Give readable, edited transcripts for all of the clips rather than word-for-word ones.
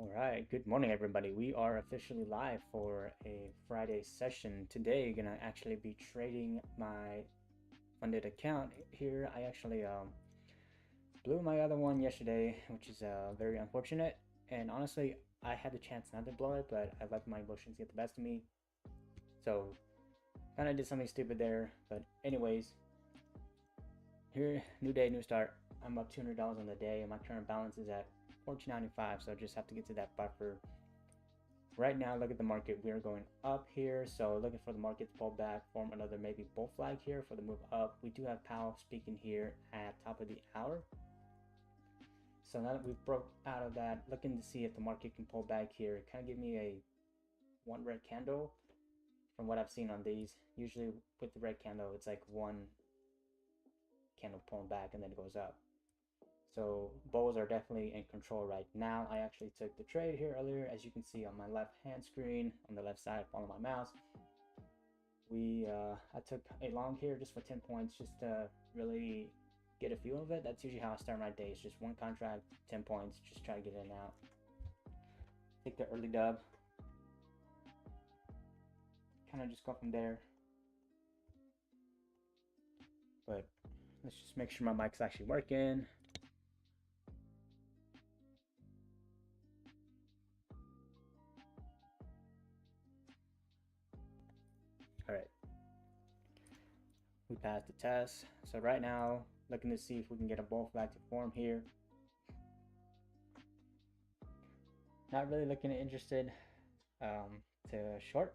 All right, good morning, everybody. We are officially live for a Friday session. Today, gonna actually be trading my funded account here. I actually blew my other one yesterday, which is very unfortunate. And honestly, I had the chance not to blow it, but I let my emotions get the best of me. So, kind of did something stupid there. But anyways, here, new day, new start. I'm up $200 on the day, and my current balance is at $14.95. So I just have to get to that buffer. Right now, look at the market. We are going up here, so looking for the market to pull back, form another maybe bull flag here for the move up. We do have Powell speaking here at top of the hour. So now that we've broke out of that, looking to see if the market can pull back here. It kind of give me a one red candle from what I've seen on these. Usually with the red candle, it's like one candle pulling back and then it goes up. So bulls are definitely in control right now. I actually took the trade here earlier, as you can see on my left hand screen, on the left side, follow my mouse. I took a long here just for 10 points, just to really get a feel of it. That's usually how I start my day. It's just one contract, 10 points, just try to get in and out. Take the early dub. Kind of just go from there. But let's just make sure my mic's actually working. All right, we passed the test. So right now, looking to see if we can get a bull flag to form here. Not really looking interested to short.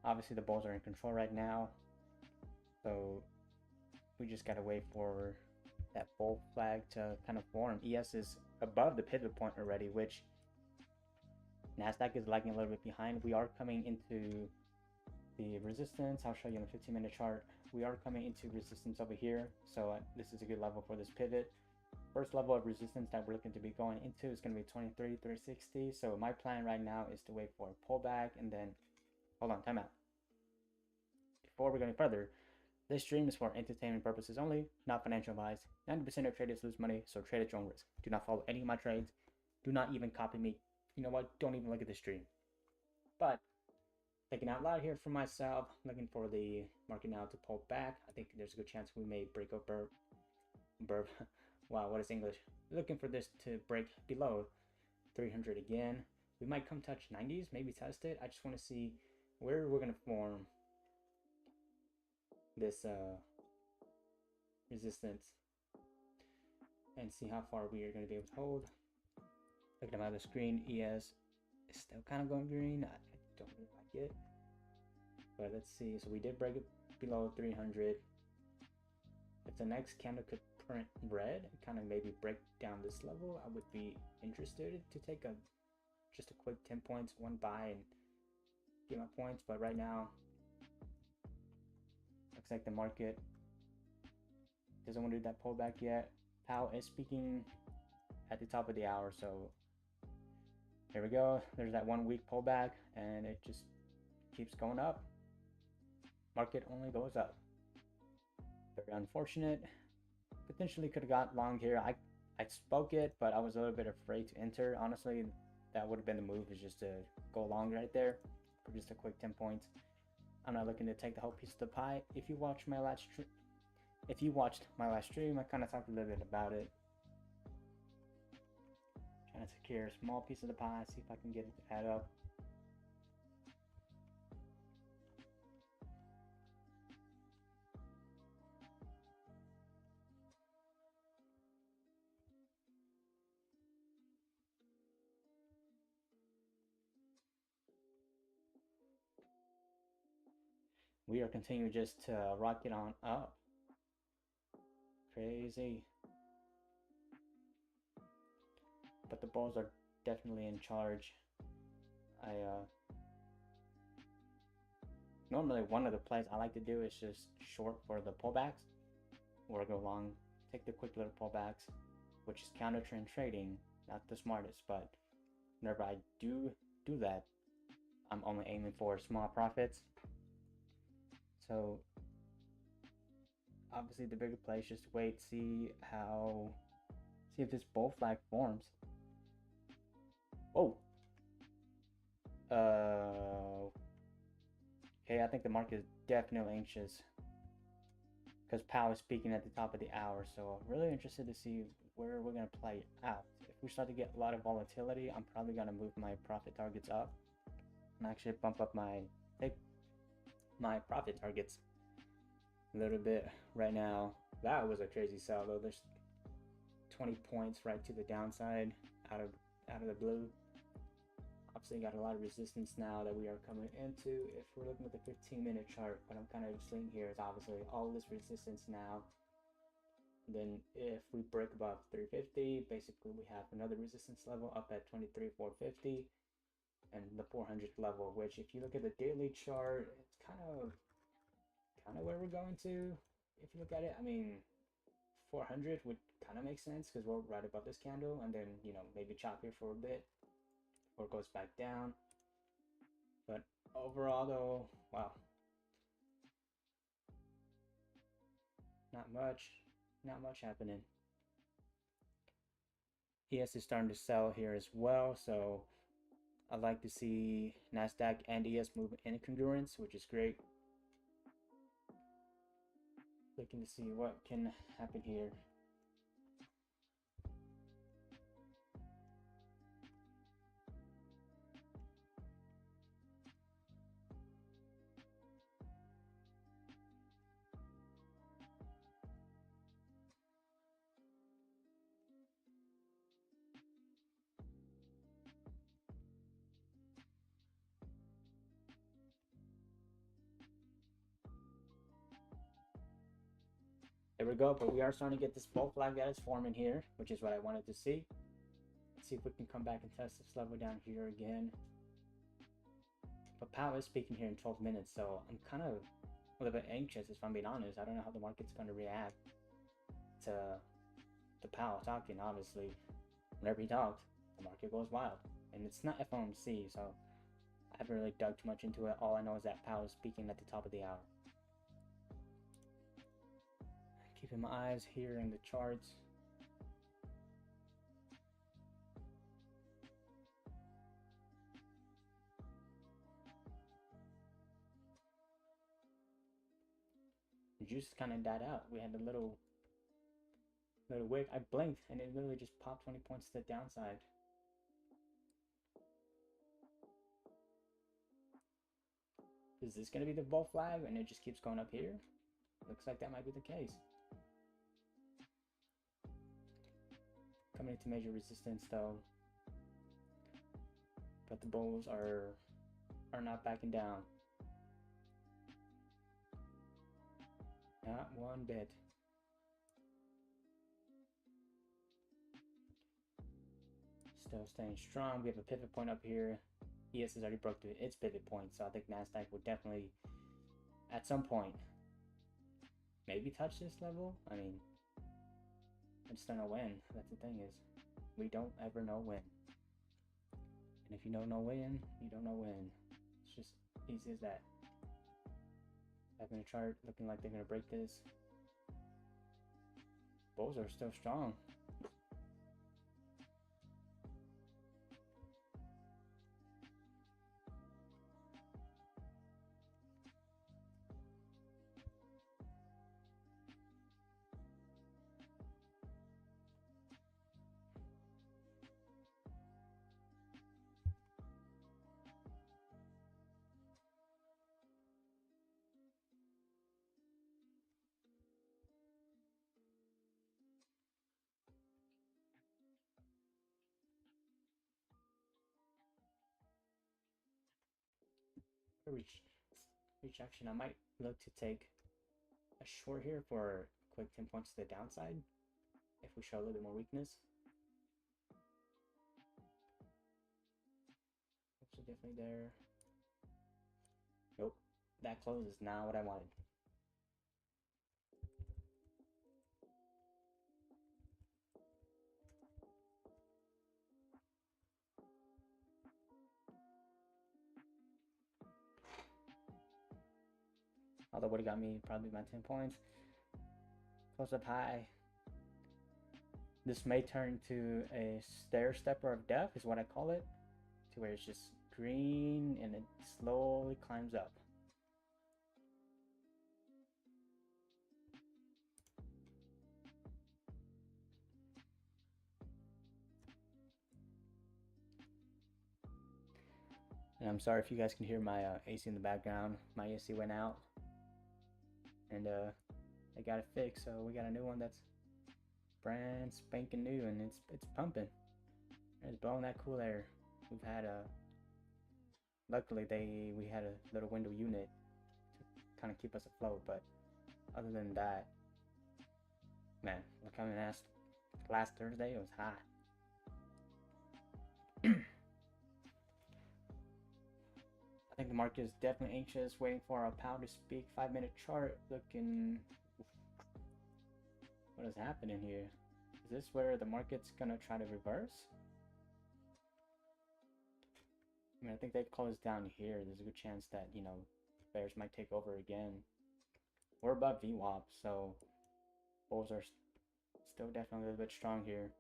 Obviously the bulls are in control right now, so we just gotta wait for that bull flag to kind of form. ES is above the pivot point already, which Nasdaq is lagging a little bit behind. We are coming into the resistance. I'll show you on the 15-minute chart. We are coming into resistance over here, so this is a good level for this pivot. First level of resistance that we're looking to be going into is going to be 23,360. So my plan right now is to wait for a pullback and then hold on, time out. Before we go any further, this stream is for entertainment purposes only, not financial advice. 90% of traders lose money, so trade at your own risk. Do not follow any of my trades. Do not even copy me. You know what? Don't even look at the stream. But thinking out loud here for myself, looking for the market now to pull back. I think there's a good chance we may break up burb. Wow, what is English? Looking for this to break below 300 again. We might come touch 90s, maybe test it. I just want to see where we're going to form this resistance and see how far we are going to be able to hold. Looking at my other screen, ES is still kind of going green. I don't really like it. But let's see. So we did break it below 300. If the next candle could print red, kind of maybe break down this level, I would be interested to take just a quick 10 points, one buy, and get my points. But right now, looks like the market doesn't want to do that pullback yet. Powell is speaking at the top of the hour, so here we go. There's that 1 week pullback, and it just keeps going up. Market only goes up. Very unfortunate. Potentially could have got long here. I spoke it, but I was a little bit afraid to enter. Honestly, that would have been the move, is just to go long right there for just a quick 10 points. I'm not looking to take the whole piece of the pie. If you watched my last stream, I kind of talked a little bit about it. Trying to secure a small piece of the pie, see if I can get it to add up. We are continuing just to rocket on up. Crazy. But the bulls are definitely in charge. Normally one of the plays I like to do is just short for the pullbacks, or go long, take the quick little pullbacks, which is counter trend trading. Not the smartest, but whenever I do that, I'm only aiming for small profits. So obviously the bigger play is just wait, see if this bull flag forms. Oh, okay, I think the market is definitely anxious because Powell is speaking at the top of the hour. So I'm really interested to see where we're going to play out. If we start to get a lot of volatility, I'm probably going to move my profit targets up and actually bump up take my profit targets a little bit right now. That was a crazy sell though. There's 20 points right to the downside out of the blue. Obviously got a lot of resistance now that we are coming into. If we're looking at the 15-minute chart, what I'm kind of seeing here is obviously all this resistance now. And then if we break above 350, basically we have another resistance level up at 23,450 and the 400 level, which if you look at the daily chart, it's kind of where we're going to. If you look at it, I mean, 400 would kind of make sense because we're right above this candle, and then, you know, maybe chop here for a bit or it goes back down. But overall though, wow, not much happening. ES is starting to sell here as well, so I like to see Nasdaq and ES move in congruence, which is great. Looking to see what can happen here. There we go, but we are starting to get this bull flag that is forming here, which is what I wanted to see. Let's see if we can come back and test this level down here again. But Powell is speaking here in 12 minutes, so I'm kind of a little bit anxious, if I'm being honest. I don't know how the market's going to react to Powell talking. Obviously, whenever he talks, the market goes wild. And it's not FOMC, so I haven't really dug too much into it. All I know is that Powell is speaking at the top of the hour. Keeping my eyes here in the charts. The juice kind of died out. We had a little wick. I blinked and it literally just popped 20 points to the downside. Is this going to be the bull flag and it just keeps going up here? Looks like that might be the case. Coming into major resistance though, but the bulls are not backing down. Not one bit. Still staying strong. We have a pivot point up here. ES has already broke through its pivot point, so I think Nasdaq will definitely, at some point, maybe touch this level. I mean, I just don't know when. That's the thing is, we don't ever know when. And if you don't know when, you don't know when. It's just easy as that. Having a chart looking like they're gonna break this. Bulls are still strong. Rejection. I might look to take a short here for a quick 10 points to the downside if we show a little bit more weakness. So definitely there. Nope, that close is not what I wanted. Although would have got me probably my 10 points. Close up high. This may turn to a stair stepper of death is what I call it. to where it's just green and it slowly climbs up. And I'm sorry if you guys can hear my AC in the background. My AC went out, and I got it fixed, so we got a new one that's brand spanking new, and it's pumping. It's blowing that cool air. We've had a luckily we had a little window unit to kind of keep us afloat, but other than that, man, look how last Thursday it was hot. I think the market is definitely anxious, waiting for our pound to speak. 5-minute chart looking. What is happening here? Is this where the market's gonna try to reverse? I mean, I think they've closed down here. There's a good chance that, you know, bears might take over again. We're above VWAP, so bulls are still definitely a little bit strong here.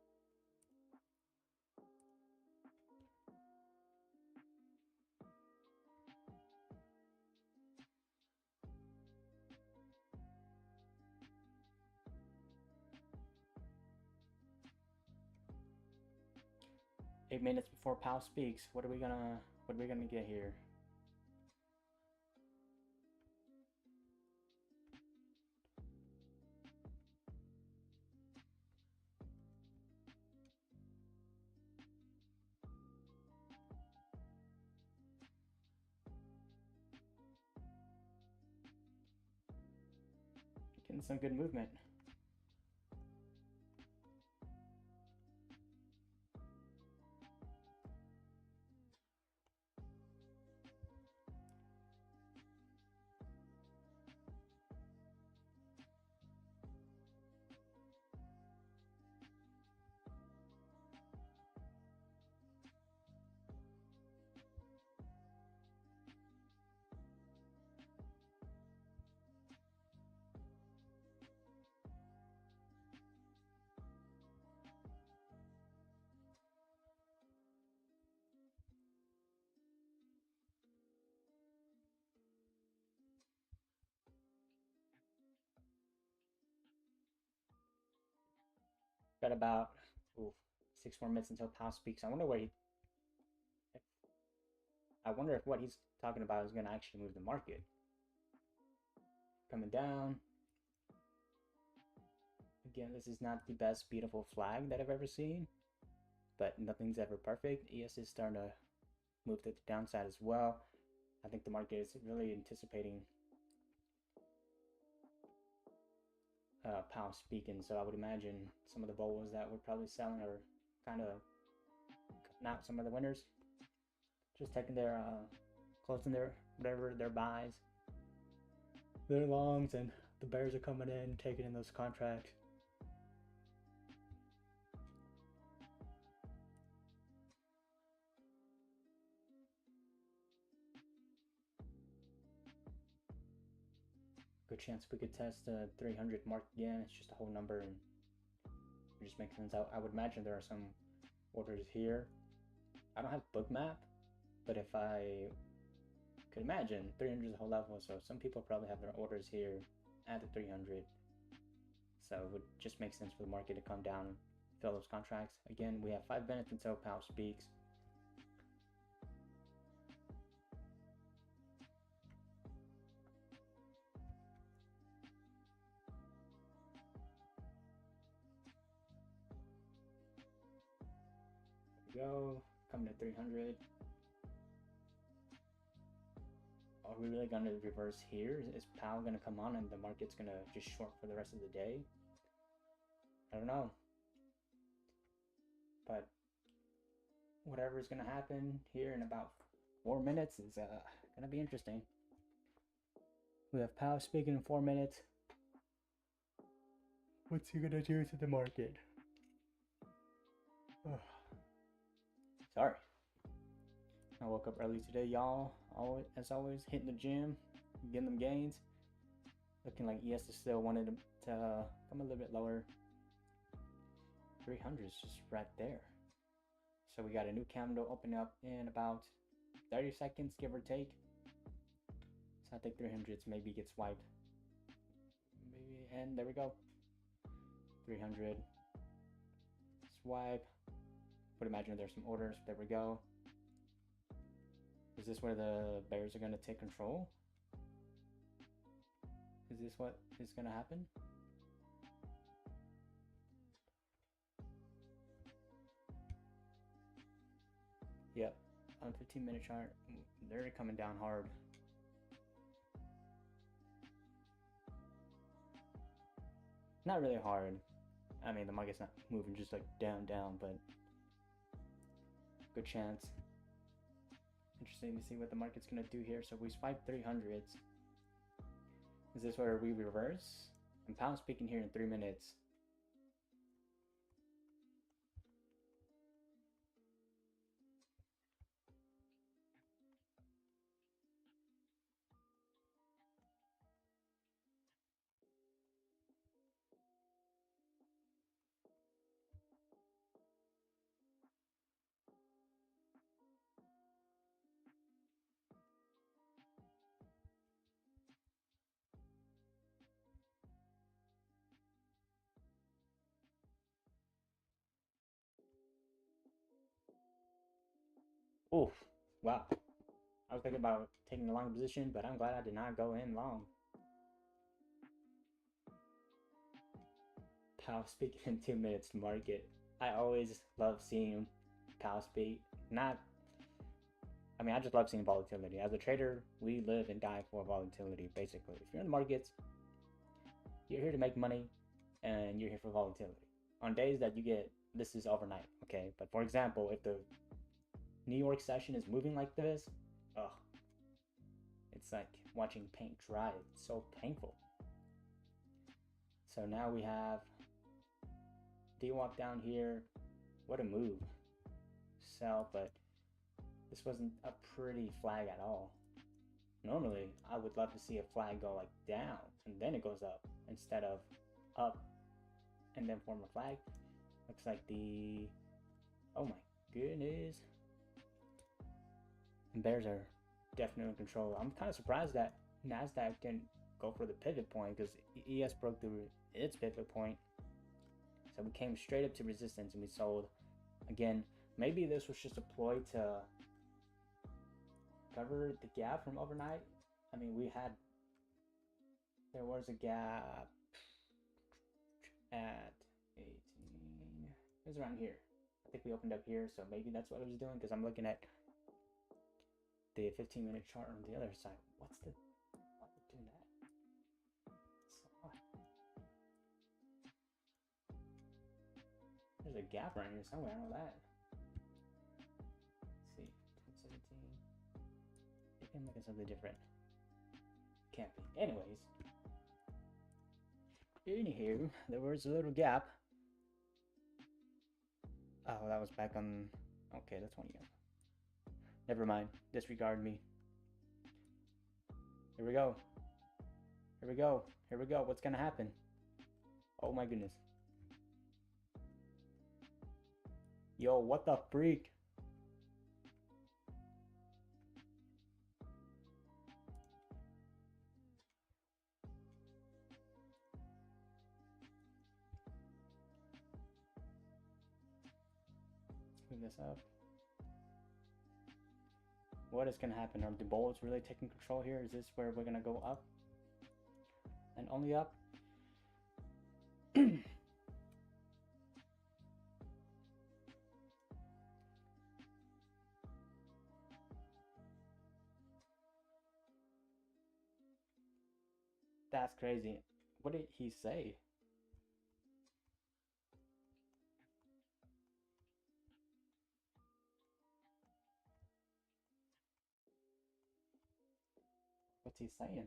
Eight minutes before Powell speaks. What are we gonna get here? Getting some good movement. Got about 6 more minutes until Powell speaks. I wonder if what he's talking about is going to actually move the market. Coming down. Again, this is not the best beautiful flag that I've ever seen, but nothing's ever perfect. ES is starting to move to the downside as well. I think the market is really anticipating Powell speaking, so I would imagine some of the bulls that we're probably selling are kind of cutting out some of the winners, just taking their closing their whatever their buys, their longs, and the bears are coming in taking in those contracts. Good chance we could test the 300 mark again. It's just a whole number, and it just makes sense. I would imagine there are some orders here. I don't have Bookmap, but if I could imagine, 300 is a whole level, so some people probably have their orders here at the 300. So it would just make sense for the market to come down and fill those contracts. Again, we have 5 minutes until Powell speaks. Go, coming to 300. Are we really going to reverse here? Is Powell going to come on and the market's going to just short for the rest of the day? I don't know. But whatever is going to happen here in about 4 minutes is going to be interesting. We have Powell speaking in 4 minutes. What's he going to do to the market? Sorry. I woke up early today, y'all. As always, hitting the gym, getting them gains. Looking like ES is still wanted to come a little bit lower. 300 is just right there. So we got a new candle opening up in about 30 seconds, give or take. So I think 300s maybe gets wiped. Maybe, and there we go. 300 swipe. Would imagine there's some orders. There we go. Is this where the bears are going to take control? Is this what is going to happen? Yep, on 15-minute chart, they're coming down hard. Not really hard. I mean, the market's not moving just like down, but good chance. Interesting to see what the market's gonna do here. So we swipe 300s. Is this where we reverse? And pound speaking here in 3 minutes. Oof, wow. I was thinking about taking a long position, but I'm glad I did not go in long. Powell speaking in 2 minutes market. I always love seeing Powell speak. I just love seeing volatility. As a trader, we live and die for volatility, basically. If you're in the markets, you're here to make money and you're here for volatility. On days that you get, this is overnight, okay? But for example, if the New York session is moving like this, ugh, it's like watching paint dry. It's so painful. So now we have D-Walk down here. What a move. Sell, but this wasn't a pretty flag at all. Normally, I would love to see a flag go like down and then it goes up instead of up and then form a flag. Looks like oh my goodness. And bears are definitely in control. I'm kind of surprised that Nasdaq didn't go for the pivot point because ES broke through its pivot point. So we came straight up to resistance and we sold. Again, maybe this was just a ploy to cover the gap from overnight. I mean, there was a gap at 18. It was around here. I think we opened up here, so maybe that's what it was doing because I'm looking at the 15-minute chart on the other side. Why are we doing that? There's a gap right here somewhere. I know that. Let's see, 217. Maybe I'm looking at something different. Can't be. Anyways. Anywho, there was a little gap. Oh, that was back on. Okay, that's 20 years. Never mind. Disregard me. Here we go. Here we go. Here we go. What's gonna happen? Oh my goodness. Yo, what the freak? Let's move this up. What is going to happen? Are the bulls really taking control here? Is this where we're going to go up? And only up? That's crazy. What did he say? What's he saying?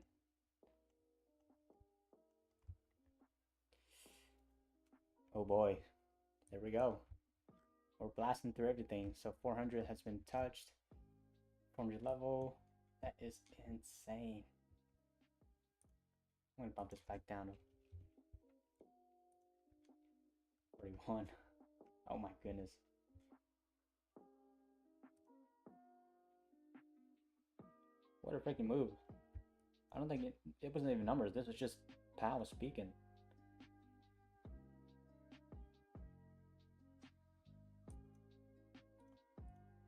Oh boy. There we go. We're blasting through everything. So 400 has been touched. 400 level. That is insane. I'm gonna bump this back down to 41. Oh my goodness. What a freaking move. I don't think it wasn't even numbers. This was just Powell speaking.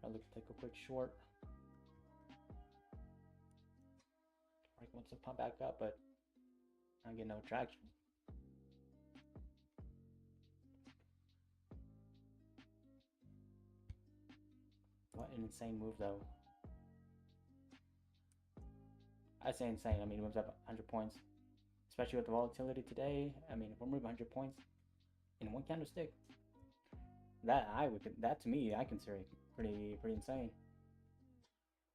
I'll look to take a quick short. Market wants to pump back up, but I get no traction. What an insane move, though. I say insane. I mean, it moves up 100 points, especially with the volatility today. I mean, if we're moving 100 points in one candlestick, that to me, I consider it pretty insane,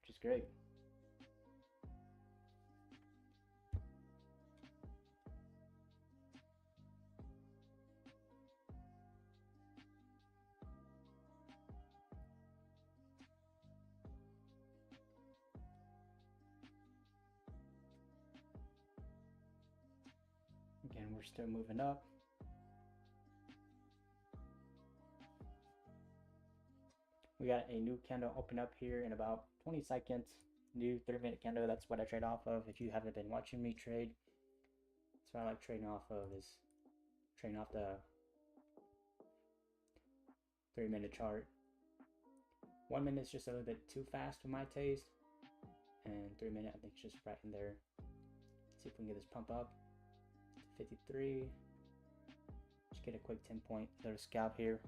which is great. Again, we're still moving up. We got a new candle open up here in about 20 seconds. New 30-minute candle. That's what I trade off of. If you haven't been watching me trade, that's what I like trading off of, is trading off the 3-minute chart. 1 minute is just a little bit too fast for my taste, and 3 minute I think is just right in there. Let's see if we can get this pump up to 53. Just get a quick 10-point little scalp here.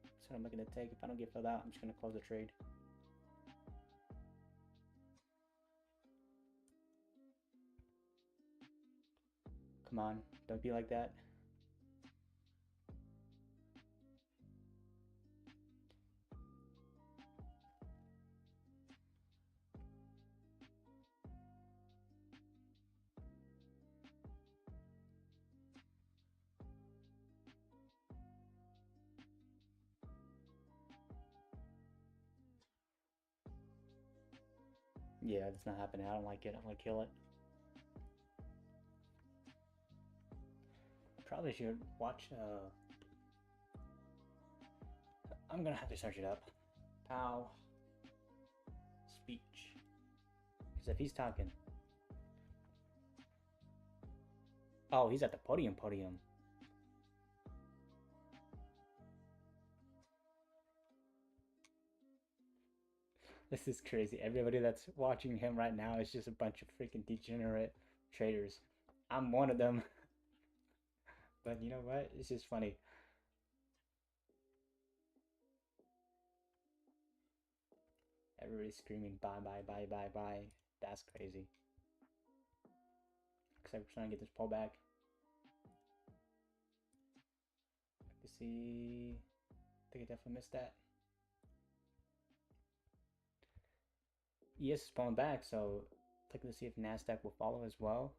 That's what I'm looking to take. If I don't get filled out, I'm just going to close the trade. Come on, don't be like that. Yeah, it's not happening. I don't like it. I'm gonna kill it. Probably should watch. I'm gonna have to search it up. Pow speech. Because if he's talking. Oh, he's at the podium. This is crazy. Everybody that's watching him right now is just a bunch of freaking degenerate traders. I'm one of them. But you know what? It's just funny. Everybody's screaming buy, buy, buy, buy, buy. That's crazy. Looks like we're trying to get this pullback. You see, I think I definitely missed that. ES is pulling back, so looking to see if Nasdaq will follow as well.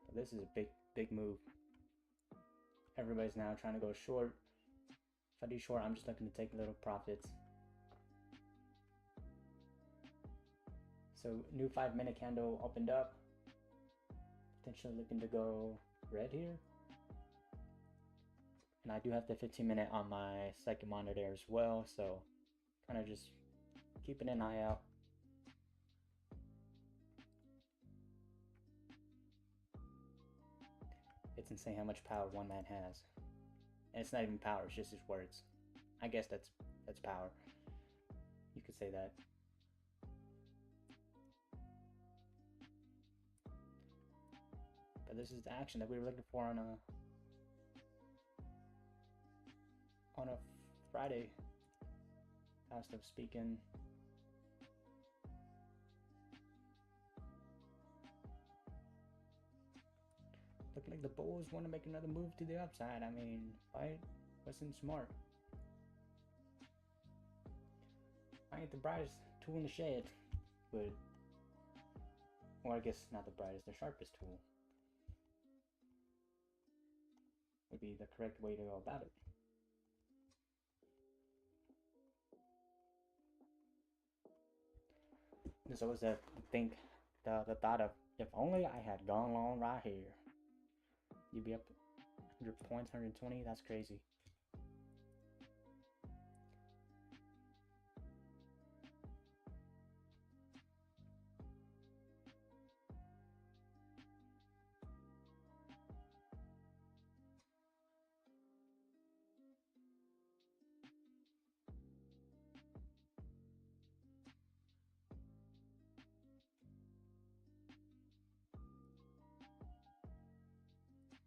But this is a big move. Everybody's now trying to go short. If I do short, I'm just looking to take little profits. So new 5-minute candle opened up. Potentially looking to go red here. And I do have the 15-minute on my second monitor as well, so kind of just keeping an eye out. It's insane how much power one man has. And it's not even power, it's just his words. I guess that's power. You could say that. But this is the action that we were looking for on a Friday, fast of speaking. Look like the Bulls want to make another move to the upside. I mean, right? Wasn't smart. I ain't the brightest tool in the shed, but, well, I guess not the brightest, the sharpest tool would be the correct way to go about it. There's always that the thought of, if only I had gone long right here. You'd be up 100 points, 120. That's crazy.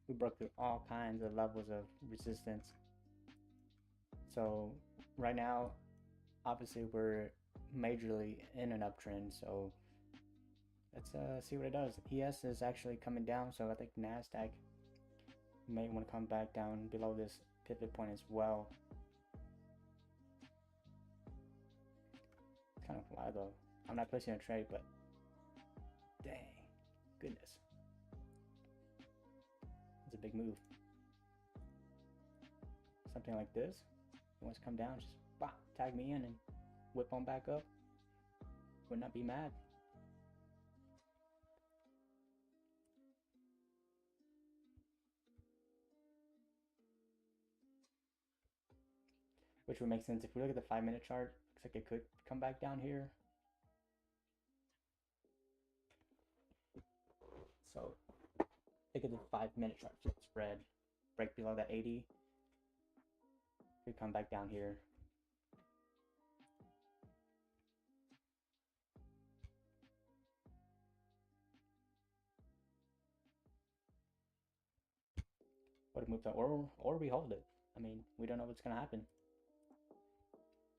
We broke through all kinds of levels of resistance. So right now, obviously we're majorly in an uptrend. So let's see what it does. ES is actually coming down, so I think Nasdaq may want to come back down below this pivot point as well. It's kind of fly though. I'm not placing a trade, but dang, goodness, it's a big move. Something like this, he wants to come down, just tag me in and whip on back up. Would not be mad. Which would make sense if we look at the 5-minute chart. Looks like it could come back down here. So look at the 5-minute chart. So spread, break below that 80. Could come back down here. Would have moved up, or we hold it. I mean, we don't know what's gonna happen.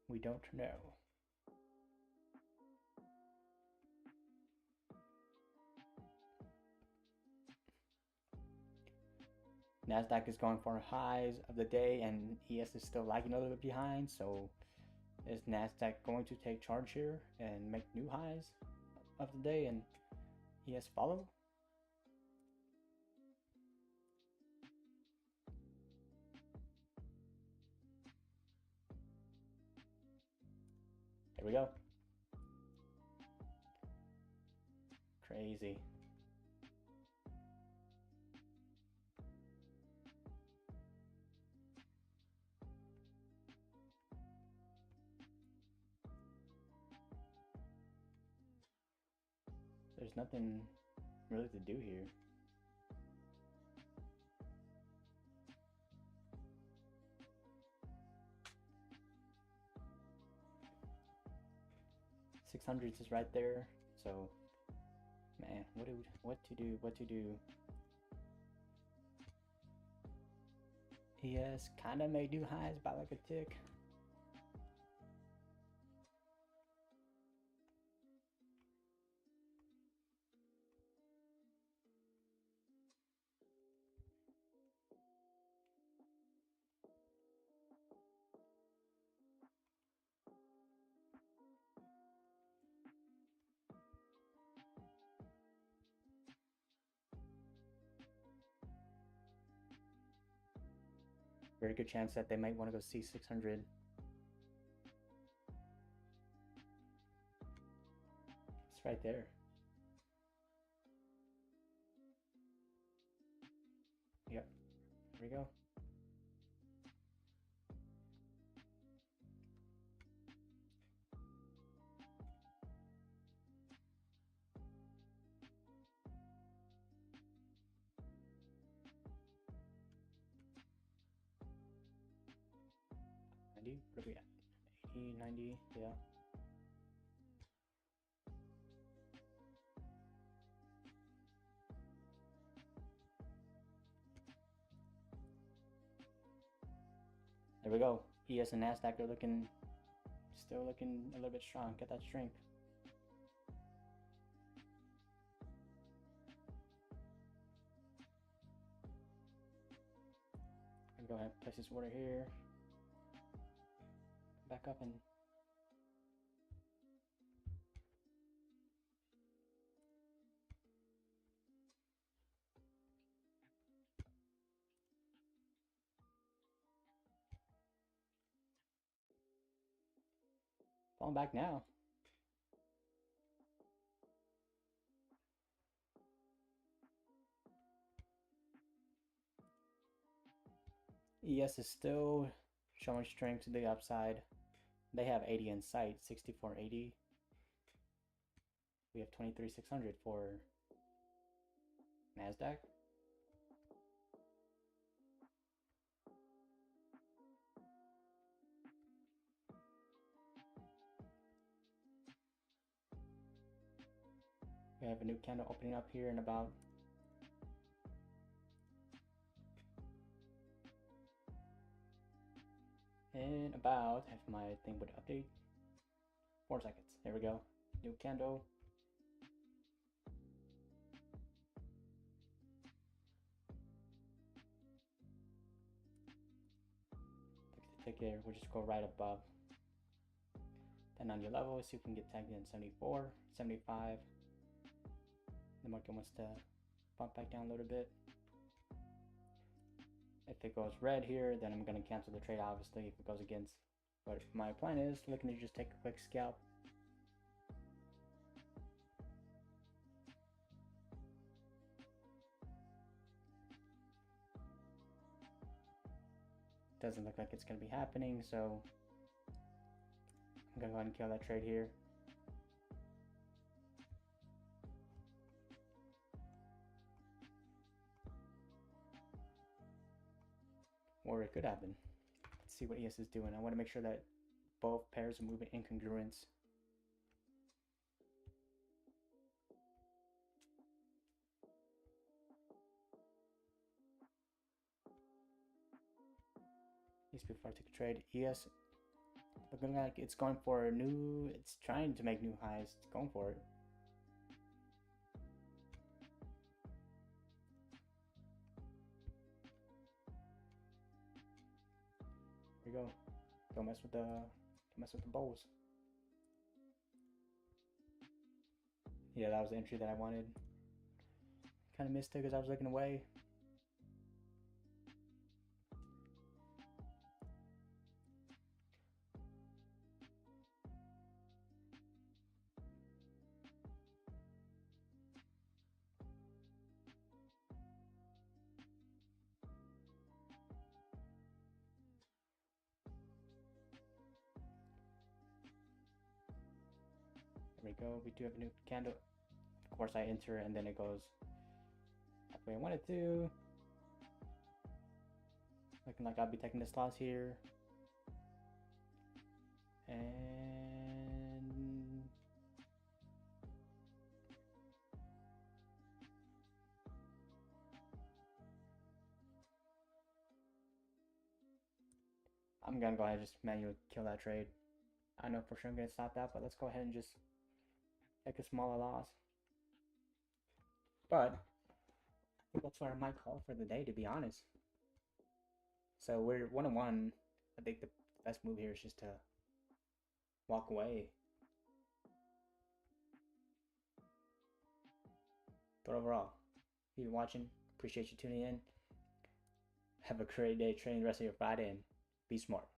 We don't know. Nasdaq is going for highs of the day, and ES is still lagging a little bit behind. So, is Nasdaq going to take charge here and make new highs of the day, and ES follow? There we go. Crazy. There's nothing really to do here. $600s is right there. So, man, what to do? ES kind of may do highs by like a tick. Very good chance that they might want to go see 600. It's right there. Yep, there we go. What are we at? 80, 90, yeah. There we go. ES and Nasdaq are still looking a little bit strong. Get that strength. Go ahead, place this order here. Back up and falling back now. ES is still showing strength to the upside. They have 80 in sight, 6480. We have 23,600 for Nasdaq. We have a new candle opening up here in about in about, if my thing would update, 4 seconds. There we go. New candle. Ticker, we'll just go right above 1090 level, so you can get tagged in 74, 75. The market wants to bump back down a little bit. If it goes red here, then I'm going to cancel the trade, obviously, if it goes against. But my plan is looking to just take a quick scalp. Doesn't look like it's going to be happening, so I'm going to go ahead and kill that trade here. Or it could happen. Let's see what ES is doing. I want to make sure that both pairs are moving in congruence. At least before I take a trade. ES looking like it's going for a new, it's trying to make new highs. It's going for it. There you go. Don't mess with the bulls. Yeah, that was the entry that I wanted. Kind of missed it because I was looking away. There we go. We do have a new candle. Of course, I enter and then it goes not the way I wanted to. Looking like I'll be taking this loss here. And I'm gonna go ahead and just manually kill that trade. I know for sure I'm gonna stop that, but let's go ahead and just take a smaller loss. But I think that's what I might call for the day, to be honest. So we're 1-1. I think the best move here is just to walk away. But overall, if you're watching, appreciate you tuning in. Have a great day, trading the rest of your Friday, and be smart.